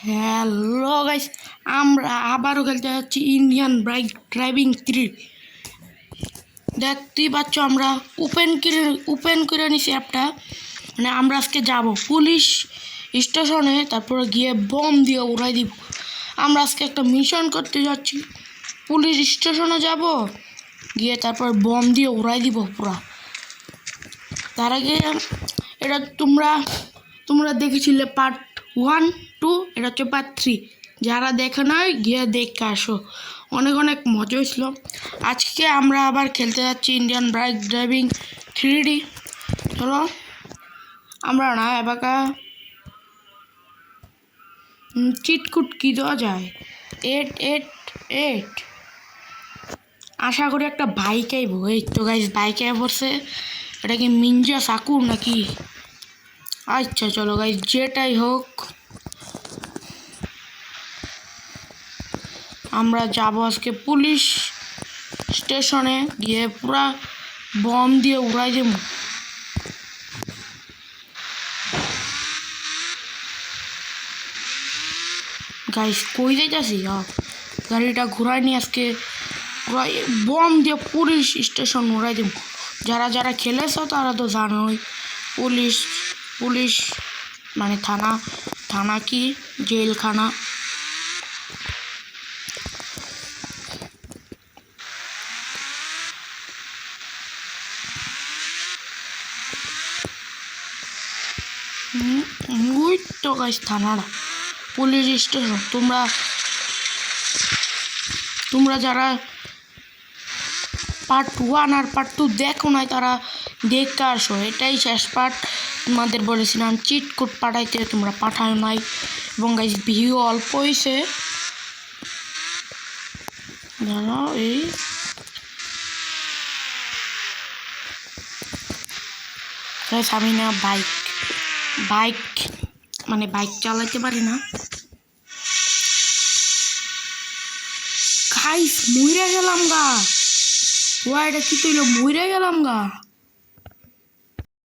Hello guys, আমরা আবারও খেলতে যাচ্ছি ইন্ডিয়ান বাইক ড্রাইভিং 3। দেখতেই পাচ্ছ আমরা ওপেন করে নিছি অ্যাপটা। মানে আমরা আজকে যাব পুলিশ স্টেশনে, তারপরে গিয়ে বম দিয়ে উড়াই দিব। আমরা আজকে একটা মিশন করতে যাচ্ছি, পুলিশ স্টেশনে যাব, গিয়ে তারপর বম দিয়ে উড়াই দিব পুরা। তার আগে এটা তোমরা দেখেছিলে পার্ট 1, 2, এটা হচ্ছে পার্ট 3। যারা দেখে নয় গিয়ে দেখে আসো, অনেক অনেক মজা হয়েছিল। আজকে আমরা আবার খেলতে যাচ্ছি ইন্ডিয়ান বাইক ড্রাইভিং 3D। চলো আমরা না এবাকা চিটকুট কি দেওয়া যায়, 888। আশা করি একটা বাইক আইব। এই তো গাইস বাইক আই পড়ছে। এটা কি মিনজা সাকুর নাকি? আচ্ছা চলো গাইস, যেটাই হোক আমরা যাব আজকে পুলিশ স্টেশনে, গিয়ে পুরা বম দিয়ে উড়াই দেব। গাইস কই যাইতাছি, গাড়িটা ঘুরাই নিয়ে আজকে পুরা বম দিয়ে পুলিশ স্টেশন উড়াই দেব। যারা যারা খেলেছ তারা তো জানোই, পুলিশ মানে থানা কি জেলখানা। ওই তো গাইস থানাটা, পুলিশ স্টেশন। তোমরা যারা পার্ট 1 আর পার্ট 2 দেখো নাই তারা দেখতে আসো, এটাই শেষ পার্ট। তোমাদের বলেছিলাম চিট কোড পাঠাইতে, তোমরা পাঠাও নাই, এবং গাইস ভিউ অল্প হয়েছে। দাঁড়াও, এই গাইস আমি না বাইক মানে বাইক চালাইতে পারি না। গাইস মইরা গেলাম গা, এটা কি তৈল মইরা গেলাম গা।